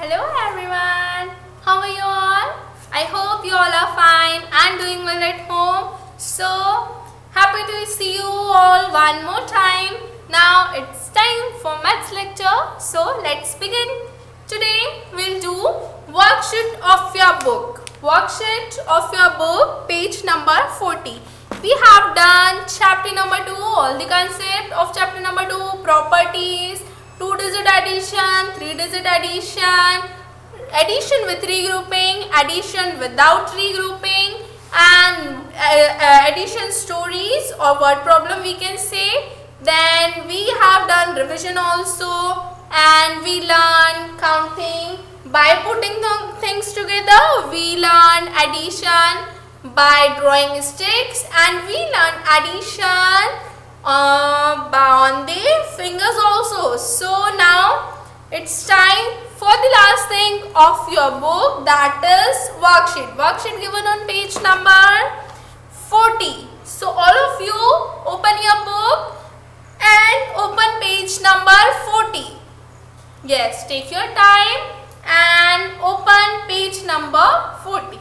Hello everyone, how are you all? I hope you all are fine and doing well at home. So happy to see you all one more time. Now it's time for maths lecture. So let's begin. Today we'll do worksheet of your book. Worksheet of your book, page number 40. We have done chapter number 2, all the concept of chapter number 2, properties, 2-digit addition, 3-digit addition, addition with regrouping, addition without regrouping, and addition stories or word problem we can say. Then we have done revision also, and we learn counting by putting the things together. We learn addition by drawing sticks, and we learn addition on the fingers also. So now it's time for the last thing of your book, that is worksheet. Worksheet given on page number 40. So all of you open your book and open page number 40. Yes, take your time and open page number 40.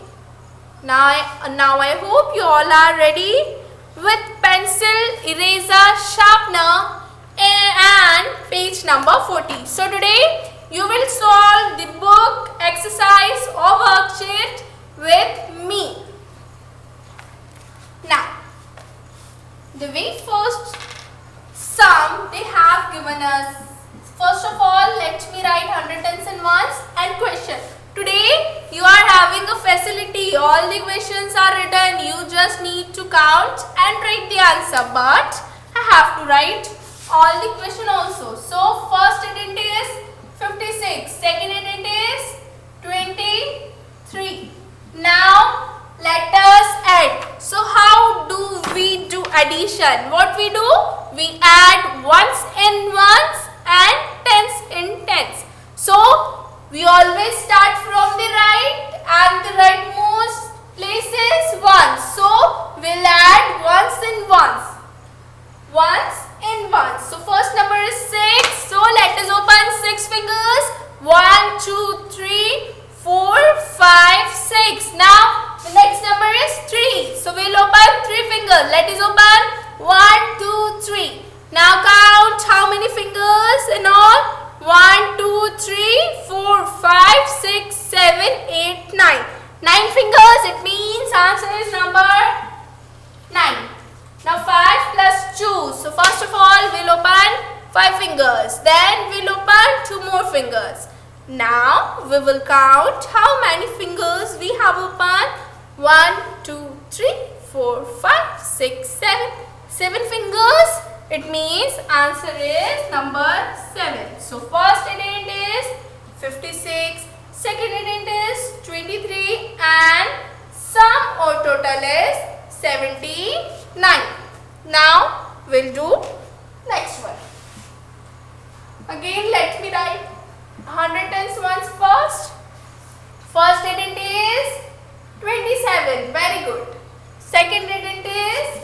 Now I hope you all are ready with pencil, eraser, sharpener and page number 40. So today you will solve the book exercise or worksheet with me. Now, the very first sum they have given us. First of all, let me write 100 tens and ones and question. Today you are having a facility, all the questions are written, you just need to count and write the answer, but I have to write all the question also. So first intent is 56, second intent is 23. Now let us add. So how do we do addition? What we do? We add ones in ones and tens in tens. So we always start from the right, and the rightmost place is 1. So we'll add ones in ones. Ones in ones. So first number is 6. So let us open 6 fingers. 1, 2, 3, 4, 5, 6. Now the next number is 3. So we'll open 3 fingers. Let us open 1, 2, 3. Now count how many fingers in all? 1, 2, 3, 4, 5, 6, 7, 8, 9. 9 fingers, it means answer is number 9. Now 5 plus 2. So first of all, we'll open 5 fingers. Then we'll open 2 more fingers. Now we will count how many fingers we have opened. 1, 2, 3, 4, 5, 6, 7. 7 fingers. It means answer is number 7. So first intent is 56, second intent is 23, and sum or total is 79. Now we'll do next one. Again let me write 100 tens ones first. First intent is 27. Very good. Second intent is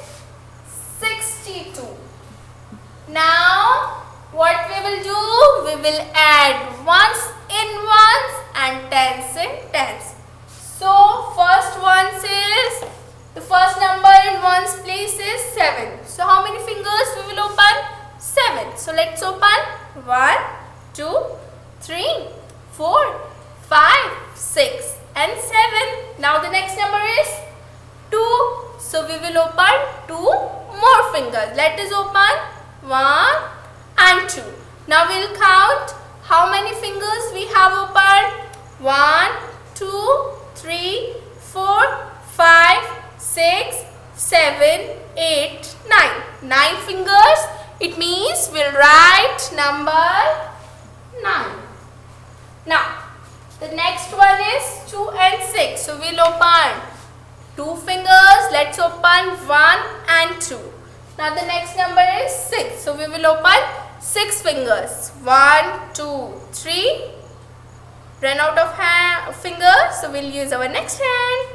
62. Now what we will do? We will add ones in ones and tens in tens. So first ones is, the first number in ones place is 7. So how many fingers we will open? 7. So let's open 1, 2, 3, 4, 5, 6 and 7. Now the next number is 2. So we will open 2 more fingers. Let us open 1 and 2. Now we'll count how many fingers we have opened. 1, 2, 3, 4, 5, 6, 7, 8, 9. 9 fingers. It means we'll write number 9. Now the next one is 2 and 6. So we'll open 2 fingers. Let's open 1 and 2. Now the next number is 6. So we will open 6 fingers. 1, 2, 3. Run out of fingers. So we'll use our next hand.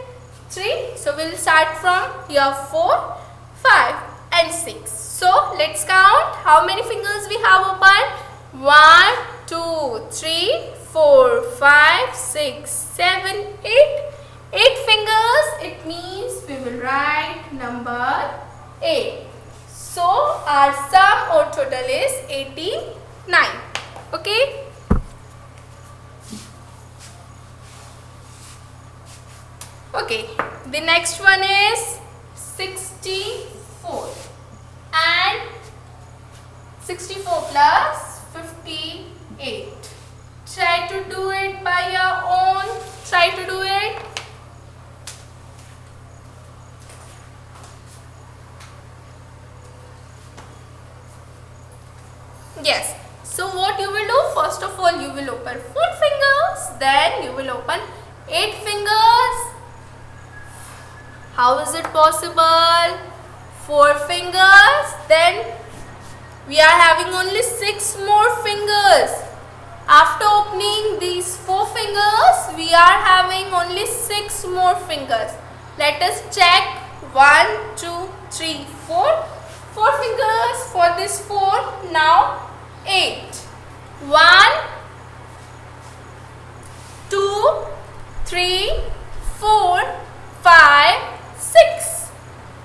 3. So we'll start from here 4, 5 and 6. So let's count how many fingers we have opened. 1, 2, 3, 4, 5, 6, 7, 8. 8 fingers, it means we will write number 8. So our sum or total is 89. Okay. Okay, the next one is 64 and 64 plus 58. Try to do it by your own. Try to do it. Yes. So what you will do? First of all, you will open 4 fingers. Then you will open 8 fingers. How is it possible? 4 fingers. Then we are having only 6 more fingers. After opening these 4 fingers, we are having only 6 more fingers. Let us check. 1, 2, 3, 4. 4 fingers for this 4. Now 8. 1, 2, 3, 4, 5, 6.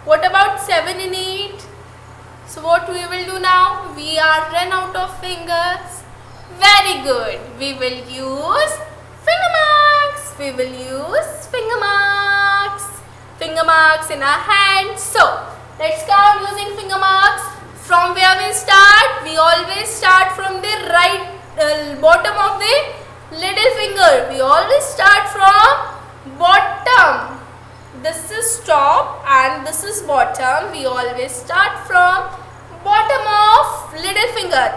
What about 7 and 8? So what we will do now? We are run out of fingers. Very good. We will use finger marks. We will use finger marks. Finger marks in our hands. So let's count using finger marks. From where we start? We always start from the right bottom of the little finger. We always start from bottom. This is top and this is bottom. We always start from bottom of little finger.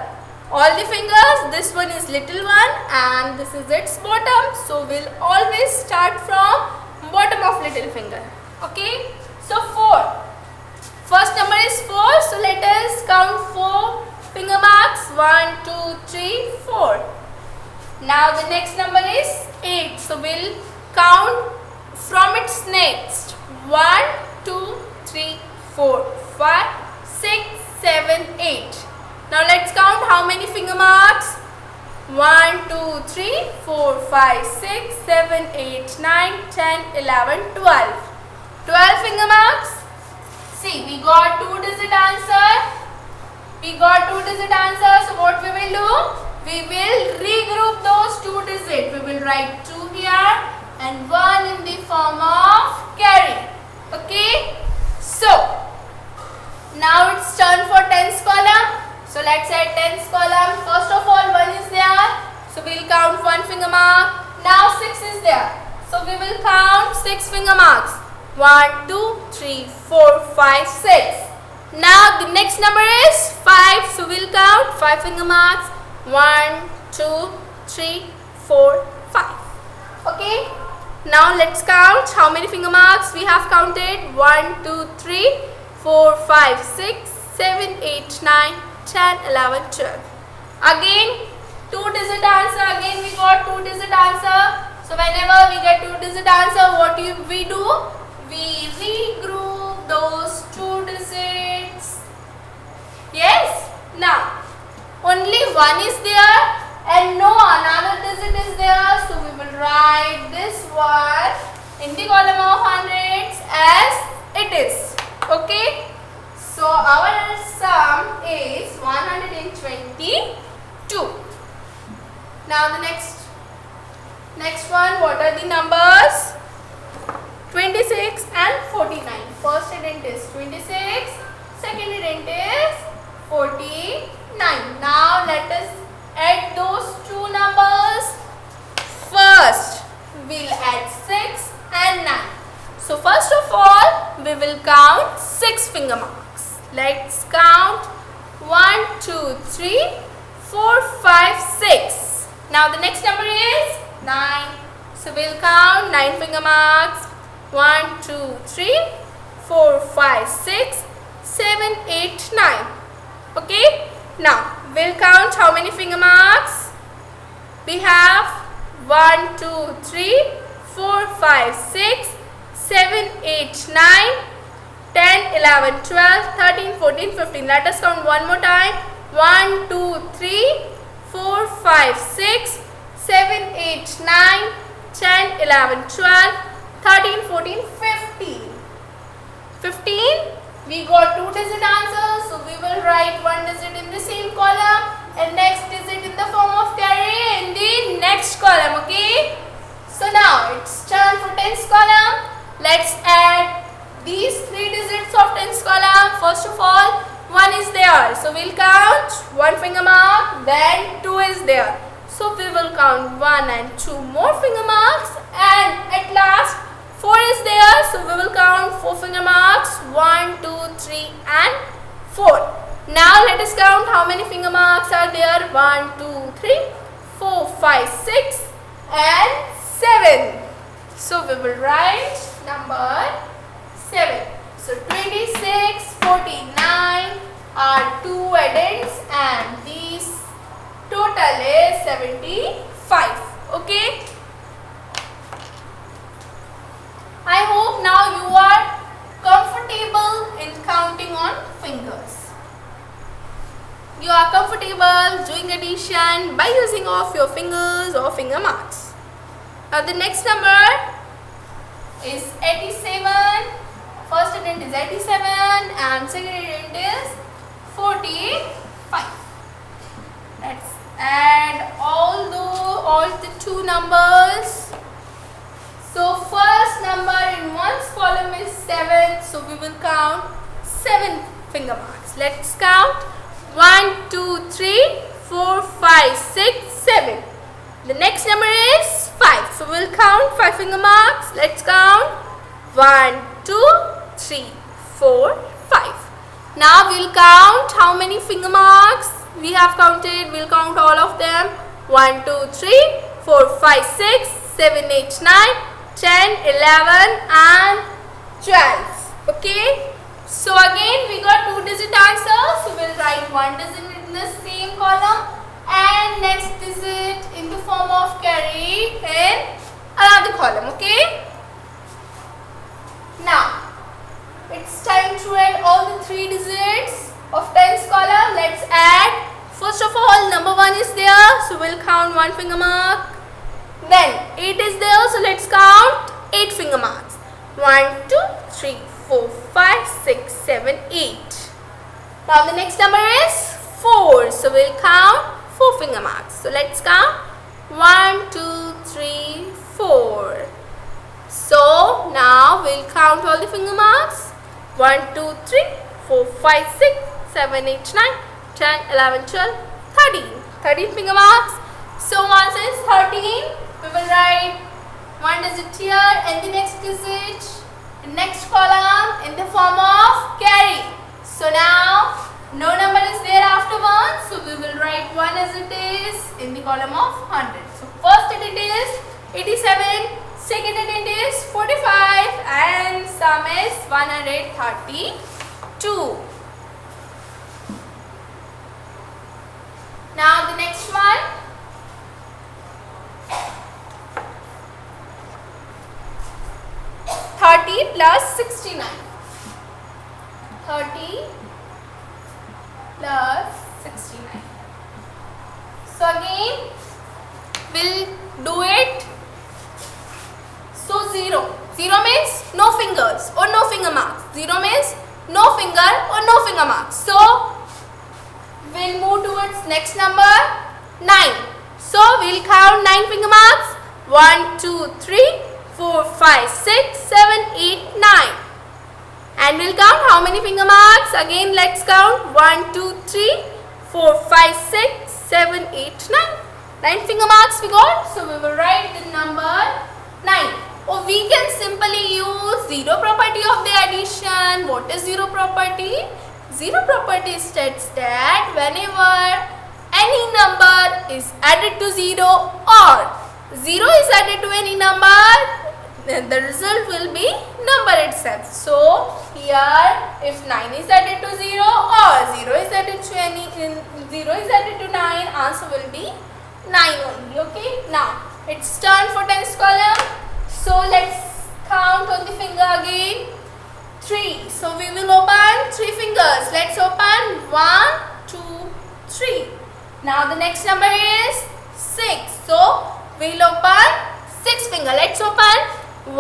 All the fingers, this one is little one and this is its bottom. So we'll always start from bottom of little finger. Okay. So 4. First number is 4. So let us count 4 finger marks. 1, 2, 3, 4. Now the next number is 8. So we'll count from its next. 1, 2, 3, 4, 5, 6, 7, 8. Now let's count how many finger marks. 1, 2, 3, 4, 5, 6, 7, 8, 9, 10, 11, 12. 12 finger marks. See, we got 2-digit answer. We got 2-digit answer. So what we will do? We will regroup those 2 digits. We will write 2 here and 1 in the form of carry. Okay. So now it's turn for tens column. So let's add tens column. First of all, 1 is there. So we will count 1 finger mark. Now 6 is there. So we will count 6 finger marks. 1, 2, 3, 4, 5, 6. Now the next number is 5. So we'll count 5 finger marks. 1, 2, 3, 4, 5. Okay. Now let's count how many finger marks we have counted. 1, 2, 3, 4, 5, 6, 7, 8, 9, 10, 11, 12. Again 2-digit answer. Again we got 2-digit answer. So whenever we get 2-digit answer, what we do? We regroup those 2 digits. Yes. Now only 1 is there and no another digit is there. So we will write this one in the column of hundreds as it is. Okay. So our sum is 122. Now the next one, what are the numbers? 26 and 49. First ident is 26, second ident is 49. Now let us add those 2 numbers. First we'll add 6 and 9. So first of all we will count 6 finger marks. Let's count 1, 2, 3, 4, 5, 6. Now the next number is 9. So we'll count 9 finger marks. 1, 2, 3, 4, 5, 6, 7, 8, 9. Okay. Now we'll count how many finger marks. We have 1, 2, 3, 4, 5, 6, 7, 8, 9, 10, 11, 12, 13, 14, 15. Let us count one more time. 1, 2, 3, 4, 5, 6, 7, 8, 9, 10, 11, 12, 13, 14, 15. 15. We got 2-digit answers, so we will write 1 digit in the same column and next digit in the form of carry in the next column, okay? So now it's turn for tens column. Let's add these 3 digits of tens column. First of all, 1 is there, so we'll count 1 finger mark, then 2 is there. So we will count 1 and 2 more finger marks, and at last 4 is there, so we will count 4 finger marks, 1, 2, 3 and 4. Now let us count how many finger marks are there. 1, 2, 3, 4, 5, 6 and 7. So we will write number 7. So 26, 49 are 2 addends and these total is 75. Okay. I hope now you are comfortable in counting on fingers. You are comfortable doing addition by using of your fingers or finger marks. Now the next number is 87. First addend is 87 and second addend is 45. Let's add all the 2 numbers. So first number in one's column is 7, so we will count 7 finger marks. Let's count 1, 2, 3, 4, 5, 6, 7. The next number is 5, so we'll count 5 finger marks. Let's count 1, 2, 3, 4, 5. Now we'll count how many finger marks we have counted. We'll count all of them. 1, 2, 3, 4, 5, 6, 7, 8, 9, 10, 11 and 12. Okay. So again we got 2-digit answers. So we'll write 1 digit in the same column and next digit in the form of carry in another column. Okay. Now it's time to add all the 3 digits of tens column. Let's add. First of all, number 1 is there, so we'll count 1 finger mark. Then 8 is there, so let's count 8 finger marks. 1, 2, 3, 4, 5, 6, 7, 8. Now the next number is 4, so we'll count 4 finger marks. So let's count 1, 2, 3, 4. So now we'll count all the finger marks. 1, 2, 3, 4, 5, 6, 7, 8, 9, 10, 11, 12, 13. 13 finger marks. So once it's 13, we will write 1 digit here and the next digit in next column in the form of carry. So now no number is there after 1, so we will write 1 as it is in the column of 100. So first digit is 87, second digit is 45 and sum is 132. Now the next one. 30 plus 69. 30 plus 69. So again we'll do it. So 0. 0 means no fingers or no finger marks. 0 means no finger or no finger marks. So we'll move towards next number 9. So we'll count 9 finger marks. 1, 2, 3, 4, 5, 6, 7, 8, 9. And we'll count how many finger marks? Again let's count 1, 2, 3, 4, 5, 6, 7, 8, 9. 9 finger marks we got. So we will write the number 9. Or we can simply use zero property of the addition. What is zero property? Zero property states that whenever any number is added to 0 or 0 is added to any number, then the result will be number itself. So here if 9 is added to 0 or 0 is added to 9, answer will be 9 only. Okay. Now it's turn for tens column. So let's count on the finger again. 3. So we will open 3 fingers. Let's open 1, 2, 3. Now the next number is 6. So we'll open 6 finger. Let's open 1,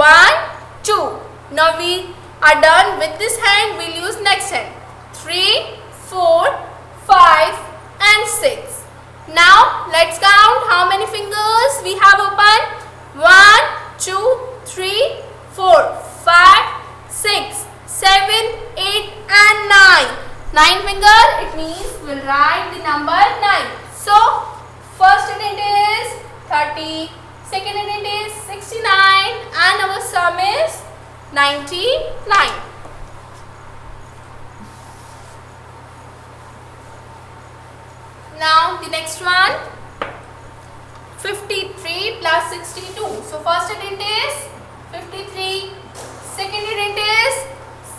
2. Now we are done with this hand. We'll use next hand. 3, 4, 5 and 6. Now let's count how many fingers we have opened. 1, 2, 3, 4, 5, 6, 7, 8 and 9. 9 finger, it means we'll write the number 9. So first unit is 30, second unit is 69 and our sum is 99. Now the next one, 53 plus 62. So first unit is 53, second unit is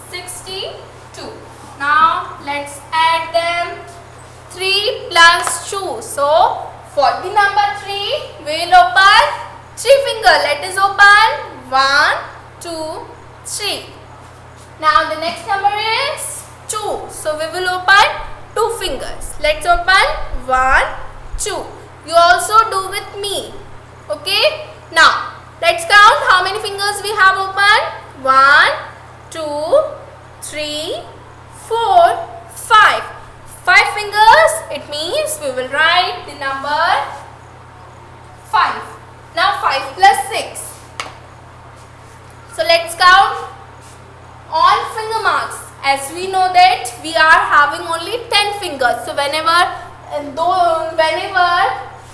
62. Now let's add them. 3 plus 2. So for the number 3, we will open 3 finger. Let us open 1, 2, 3. Now the next number is 2. So we will open 2 fingers. Let's open 1, 2. You also do with me. Okay. Now let's count how many fingers we have opened. 1, 2, 3, 4, 5. 5 fingers, it means we will write the number 5. Now 5 plus 6. So let's count all finger marks. As we know that we are having only 10 fingers. So whenever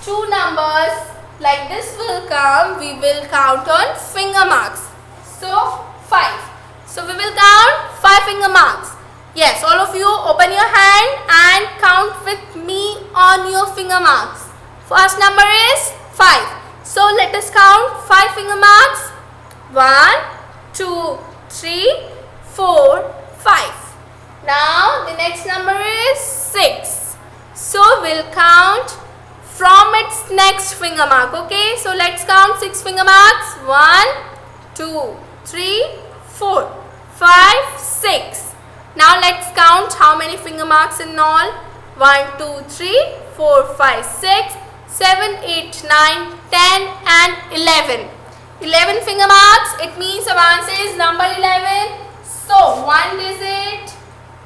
two numbers like this will come, we will count on finger marks. So 5. So we will count 5 finger marks. Yes, all of you open your hand and count with me on your finger marks. First number is 5. So let us count 5 finger marks. 1, 2, 3, 4, 5. Now the next number is 6. So we'll count from its next finger mark. Okay, so let's count 6 finger marks. 1, 2, 3, 4, 5, 6. Now let's count how many finger marks in all. 1, 2, 3, 4, 5, 6, 7, 8, 9, 10 and 11. 11 finger marks. It means our answer is number 11. So one digit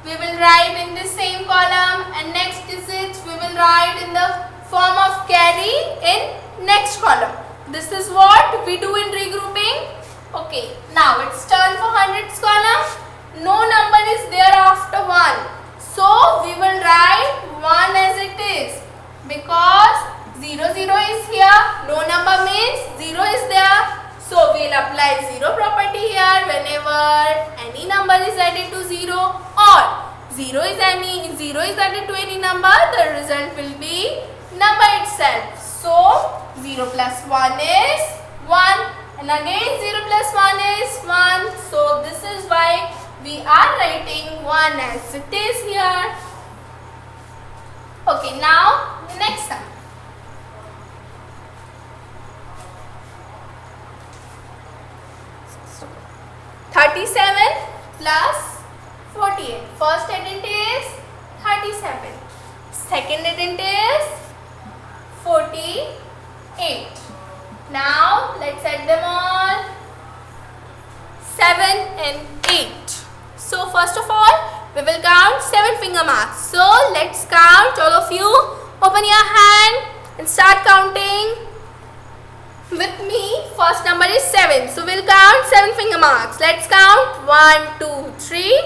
we will write in the same column and next digit we will write in the form of carry in next column. This is what we do in regrouping. Okay, now it's turn for hundreds column. No number is there after 1. So we will write 1 as it is. Because 0, 0 is here. No number means 0 is there. So we will apply 0 property here whenever any number is added to 0 or 0 is added to any number, the result will be number itself. So 0 plus 1 is 1 and again 0 plus 1 is 1. So this is why we are writing 1 as it is here. Okay, now the next sum. plus 48. First addition is 37. Second addition is 48. Now let's add them all. 7 and 8. So first of all, we will count 7 finger marks. So let's count, all of you. Open your hand and start counting with me. First number is 7. So we'll count 7 finger marks. Let's count 1, 2, 3,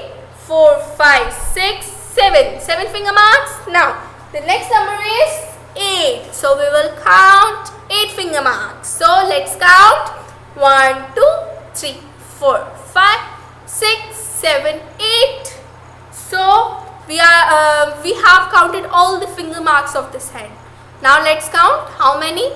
4, 5, 6, 7. 7 finger marks. Now the next number is 8. So we will count 8 finger marks. So let's count 1, 2, 3, 4, 5, 6, 7, 8. So we have counted all the finger marks of this hand. Now let's count how many?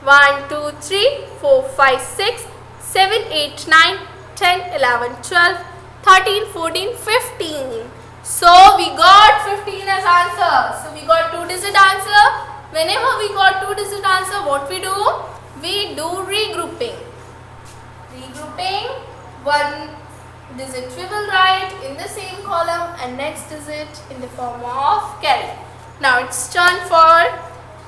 1, 2, 3, 4, 5, 6, 7, 8, 9, 10, 11, 12, 13, 14, 15. So we got 15 as answer. So we got 2-digit answer. Whenever we got 2-digit answer, what we do? We do regrouping. Regrouping, one digit we will write in the same column and next digit in the form of carry. Now it's turn for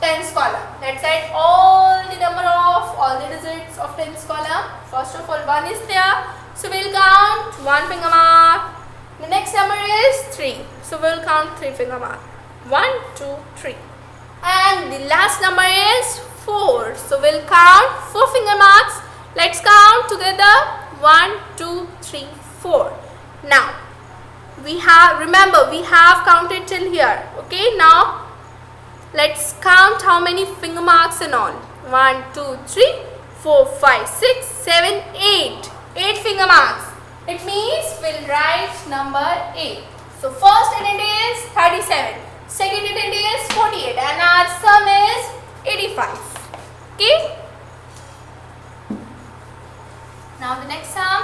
tens column. Let's add all the number of all the digits of tens column. First of all, 1 is there, so we'll count 1 finger mark. The next number is 3, so we'll count 3 finger mark. 1, 2, 3. And the last number is 4, so we'll count 4 finger marks. Let's count together. 1, 2, 3, 4. Now remember we have counted till here. Okay, now let's count how many finger marks in all. 1, 2, 3, 4, 5, 6, 7, 8. 8 finger marks. It means we'll write number 8. So first unit is 37, second unit is 48, and our sum is 85. Okay. Now the next sum.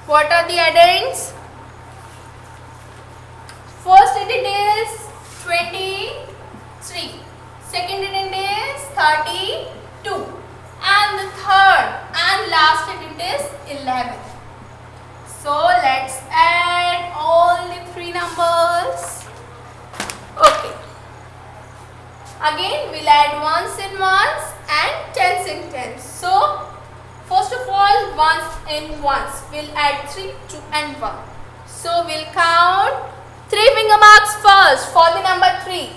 What are the addends? First unit is 23, second unit is 32, and the third and last unit is 11. So let's add all the 3 numbers. Okay. Again we'll add ones in ones and tens in tens. So first of all, ones in ones. We'll add 3, 2 and 1. So we'll count 3 finger marks first for the number 3.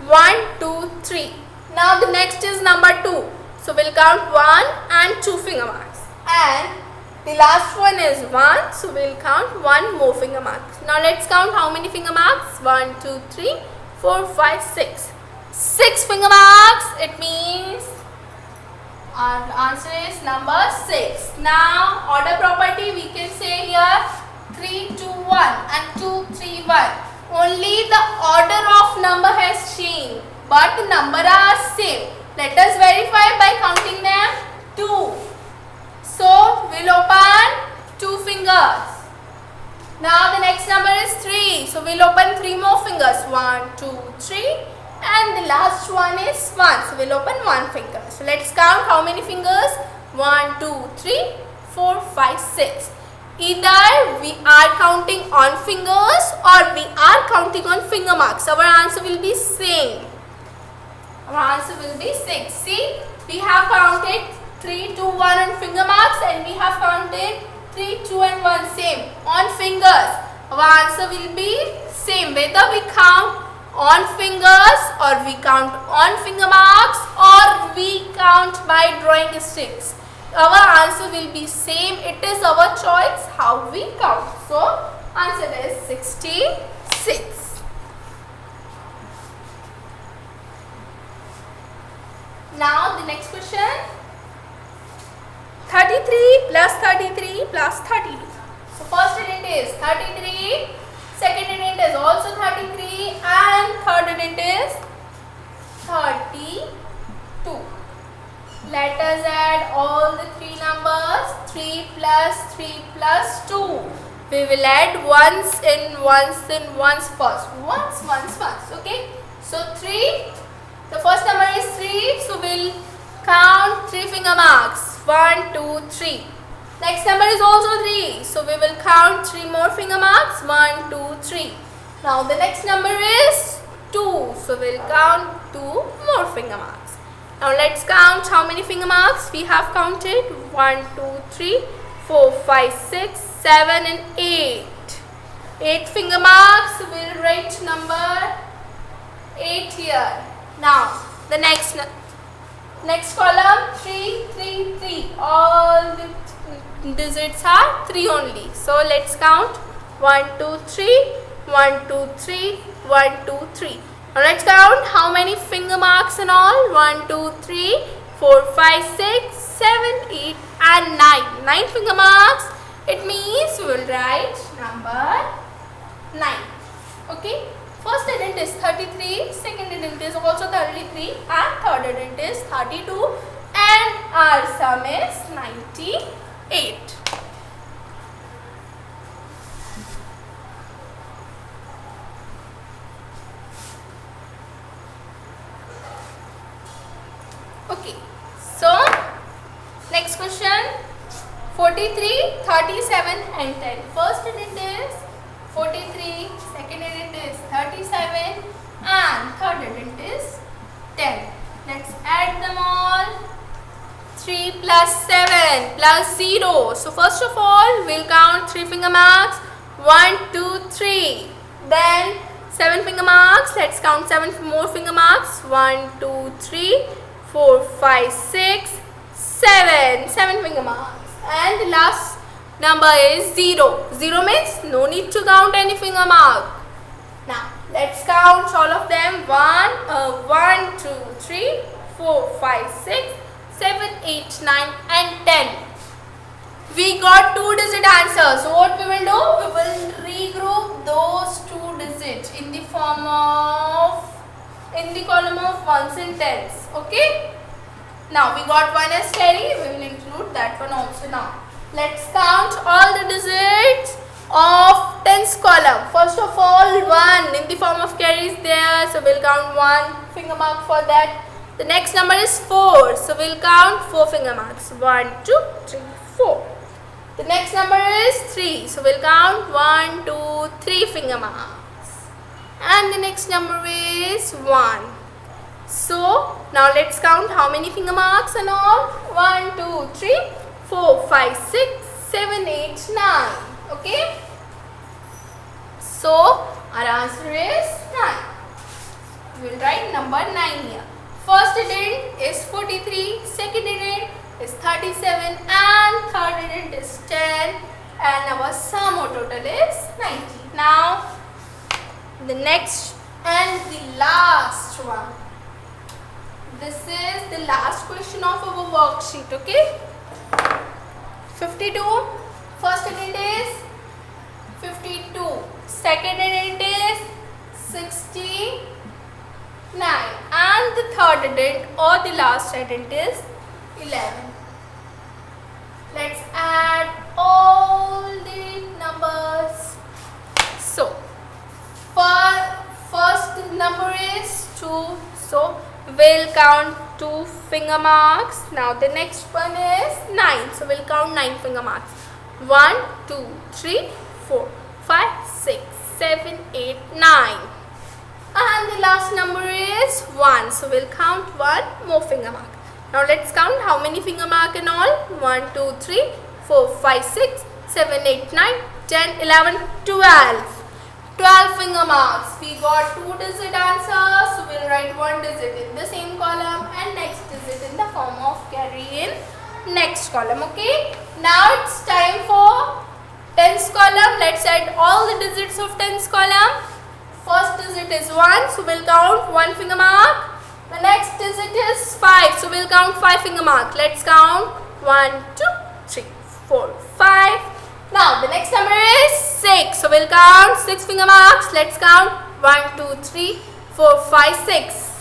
1, 2, 3. Now the next is number 2. So we'll count 1 and 2 finger marks. And the last one is 1. So we'll count 1 more finger mark. Now let's count how many finger marks. 1, 2, 3, 4, 5, 6. 6 finger marks. It means our answer is number 6. Now order property we can say here 3, 2, 1 and 2, 3, 1. Only the order of number has changed, but the number are same. Let us verify by counting them. 2. So we'll open 2 fingers. Now the next number is 3. So we'll open 3 more fingers. 1, 2, 3. And the last one is 1. So we'll open 1 finger. So let's count how many fingers. 1, 2, 3, 4, 5, 6. Either we are counting on fingers or we are counting on finger marks. Our answer will be same. Our answer will be 6. See, we have counted 3, 2, 1 on finger marks, and we have counted 3, 2 and 1 same on fingers. Our answer will be same whether we count on fingers or we count on finger marks or we count by drawing sticks. Our answer will be same. It is our choice how we count. So answer is 66. Now the next question. 33 plus 33 plus 32. So first unit is 33, second unit is also 33, and third unit is 32. Let us add all the 3 numbers. 3 plus 3 plus 2. We will add ones in ones first. Once. Okay. So 3. The first number is 3. So we'll count 3 finger marks. 1, 2, 3. Next number is also 3. So we will count 3 more finger marks. 1, 2, 3. Now the next number is 2. So we'll count 2 more finger marks. Now let's count how many finger marks we have counted. 1, 2, 3, 4, 5, 6, 7 and 8. 8 finger marks. We'll write number 8 here. Now the next column 3, 3, 3. All the digits are 3 only. So let's count 1, 2, 3, 1, 2, 3, 1, 2, 3. Now let's count how many finger marks in all. 1, 2, 3, 4, 5, 6, 7, 8 and 9. 9 finger marks. It means we will write number 9. Okay. First unit is 33, second unit is also 33 and third unit is 32, and our sum is 98. Okay, so next question. 43, 37 and 10. First unit is 43, second digit is 37 and third digit is 10. Let's add them all. 3 plus 7 plus 0. So first of all, we'll count 3 finger marks. 1, 2, 3. Then 7 finger marks. Let's count 7 more finger marks. 1, 2, 3, 4, 5, 6, 7. 7 finger marks. And the last number is 0. 0 means no need to count any finger mark. Now let's count all of them. 1, 2, 3, 4, 5, 6, 7, 8, 9 and 10. We got 2-digit answers. So what we will do? We will regroup those 2 digits in the column of ones and tens. Okay. Now we got 1 as carry. We will include that one also now. Let's count all the digits of tens column. First of all, 1 in the form of carry is there. So we'll count 1 finger mark for that. The next number is 4. So we'll count 4 finger marks. 1, 2, 3, 4. The next number is 3. So we'll count 1, 2, 3 finger marks. And the next number is 1. So now let's count how many finger marks and all. 1, 2, 3, 4, 5, 6, 7, 8, 9. Okay. So our answer is 9. We will write number 9 here. First digit is 43, second digit is 37 and third digit is 10 and our sum or total is 90. Now the next and the last one. This is the last question of our worksheet. Okay. 52. First digit is 52. Second digit is 69 and the third digit or the last digit is 11. Let's add all the numbers. So first number is 2. So we'll count 2 finger marks. Now the next one is 9. So we'll count 9 finger marks. 1, 2, 3, 4, 5, 6, 7, 8, 9. And the last number is 1. So we'll count 1 more finger mark. Now let's count how many finger mark in all. 1, 2, 3, 4, 5, 6, 7, 8, 9, 10, 11, 12. 12 finger marks. We got 2-digit answers. So we'll write 1 digit in the same column and next digit in the form of carry in next column. Okay. Now it's time for tens column. Let's add all the digits of tens column. First digit is 1. So we'll count 1 finger mark. The next digit is 5. So we'll count 5 finger mark. Let's count 1, 2, 3, 4, 5. Now the next number is 6. So we'll count 6 finger marks. Let's count 1, 2, 3, 4, 5, 6.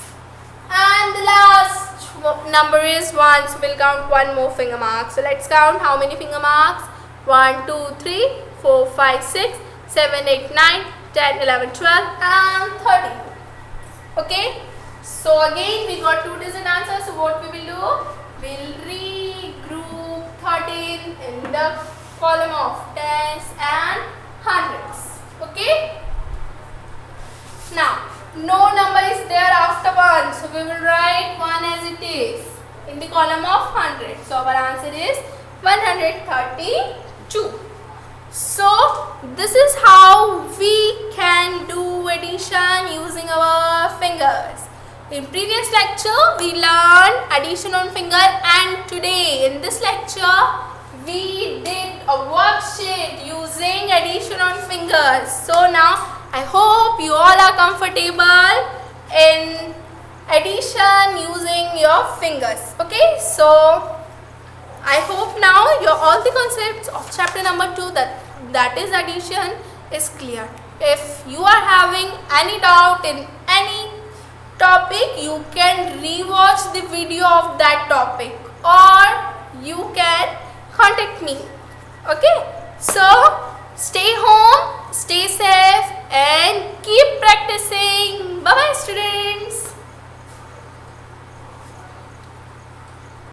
And the last number is 1. So we'll count 1 more finger mark. So let's count how many finger marks. 1, 2, 3, 4, 5, 6, 7, 8, 9, 10, 11, 12 and 13. Okay. So again we got 2-digit answers. So what we will do? We'll regroup 13 in the column of tens and hundreds. Okay. Now no number is there after 1. So we will write 1 as it is in the column of hundred. So our answer is 132. So this is how we can do addition using our fingers. In previous lecture we learned addition on finger and today in this lecture we did a worksheet using addition on fingers. So now I hope you all are comfortable in addition using your fingers. Okay, so I hope now all the concepts of chapter number 2 that is addition is clear. If you are having any doubt in any topic, you can rewatch the video of that topic or you can contact me. Okay, so stay home, stay safe and keep practicing. Bye bye students.